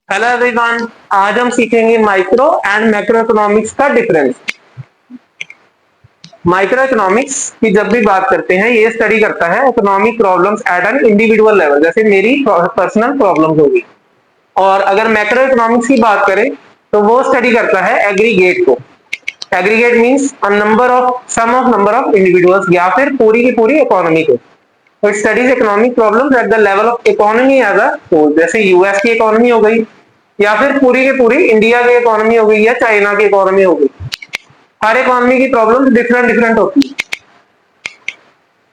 Hello everyone, आज हम सीखेंगे माइक्रो एंड मैक्रो इकोनॉमिक्स का डिफरेंस। माइक्रो इकोनॉमिक्स की जब भी बात करते हैं ये स्टडी करता है economic problems eight an individual level, जैसे मेरी पर्सनल प्रॉब्लम्स होगी। और अगर मैक्रो इकोनॉमिक्स की बात करें तो वो स्टडी करता है एग्रीगेट को। Aggregate means a number of sum of number of individuals या फिर पूरी की पूरी इकोनॉमी को। तो it studies economic problems at the level of economy as a whole, जैसे यूएस की इकोनॉमी हो गई या फिर पूरी की पूरी इंडिया की इकोनॉमी हो गई या चाइना की इकोनॉमी हो गई। हर इकोनॉमी की प्रॉब्लम डिफरेंट डिफरेंट होती है।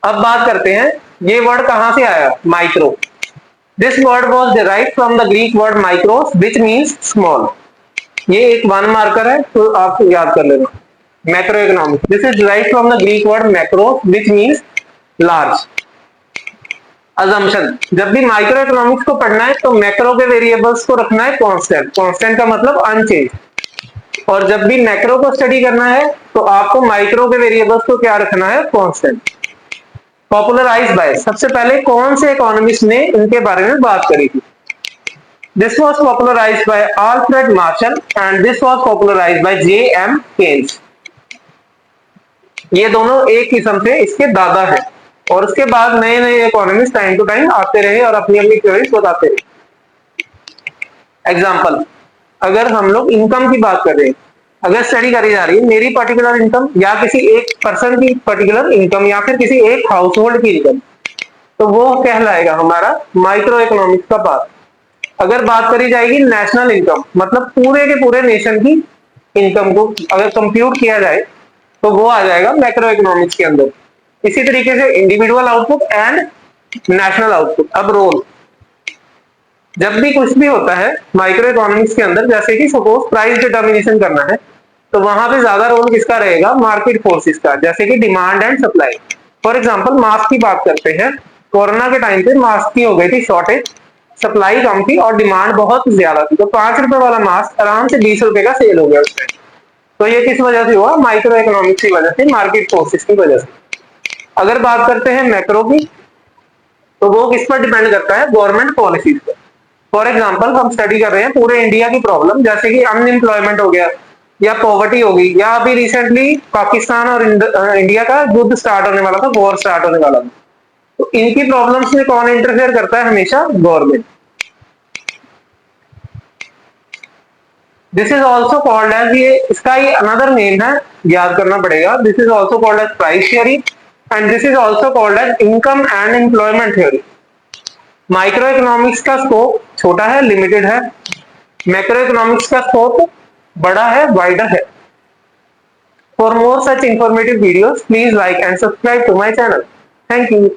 अब बात करते हैं ये वर्ड कहां से आया, micro. This word was derive from the Greek word mikros which means small. ये एक वन मार्कर है तो आप याद कर लेना। Macro economics, this is derive from the Greek word macros which means large. Assumption, जब भी माइक्रो इकोनॉमिक्स को पढ़ना है तो मैक्रो के वेरिएबल्स को रखना है कांस्टेंट। कांस्टेंट का मतलब अनचेंज। और जब भी मैक्रो को स्टडी करना है तो आपको माइक्रो के वेरिएबल्स को क्या रखना है, कांस्टेंट। पॉपुलराइज बाय, सबसे पहले कौन से इकोनॉमिस्ट ने इनके बारे में बात करी थी। This was popularized by Alfred Marshall and this was popularized by J M. Keynes. ये दोनों एक किस्म से इसके दादा हैं। और उसके बाद नए नए इकोनॉमिस्ट टाइम टू टाइम आते रहे और अपनी अपनी थ्योरीज बताते रहे। एग्जाम्पल, अगर हम लोग इनकम की बात कर रहे हैं, अगर स्टडी करी जा रही है मेरी पर्टिकुलर इनकम या किसी एक पर्सन की पर्टिकुलर इनकम या फिर किसी एक हाउस होल्ड की इनकम, तो वो कहलाएगा हमारा माइक्रो इकोनॉमिक्स का पार्ट। अगर बात करी जाएगी नेशनल इनकम, मतलब पूरे के पूरे नेशन की इनकम को अगर कंप्यूट किया जाए तो वो आ जाएगा मैक्रो इकोनॉमिक्स के अंदर। इसी तरीके से individual output and national output. अब रोल, जब भी कुछ भी होता है माइक्रो इकोनॉमिक्स के अंदर, जैसे कि सपोज प्राइस डिटर्मिनेशन करना है, तो वहां पे ज्यादा रोल किसका रहेगा, मार्केट फोर्सेस का, जैसे कि demand and supply. For example mask की बात करते हैं, कोरोना के टाइम पे मास्क की हो गई थी शॉर्टेज, सप्लाई कम थी और डिमांड बहुत ज्यादा थी, तो 5 रुपए वाला मास्क आराम से 20 रुपए का सेल हो गया उसमें। तो ये किस वजह से हुआ, माइक्रो इकोनॉमिक्स की वजह से, मार्केट फोर्सेस की वजह से। अगर बात करते हैं मैक्रो की, तो वो किस पर डिपेंड करता है, गवर्नमेंट पॉलिसीज पर। फॉर एग्जांपल हम स्टडी कर रहे हैं पूरे इंडिया की प्रॉब्लम, जैसे कि अनएम्प्लॉयमेंट हो गया या पॉवर्टी होगी, या अभी रिसेंटली पाकिस्तान और इंडिया का युद्ध स्टार्ट होने वाला था, वॉर स्टार्ट होने वाला था। तो इनकी प्रॉब्लम्स में कौन इंटरफेयर करता है, हमेशा government. This is also called as, ये इसका ही अनदर नेम है, याद करना पड़ेगा। This is also called as price theory and this is also called as income and employment theory. Micro economics का स्कोप छोटा है, लिमिटेड है। मैक्रो इकोनॉमिक्स का स्कोप बड़ा है, वाइडर है। For more such informative videos please like and subscribe to my channel. Thank you.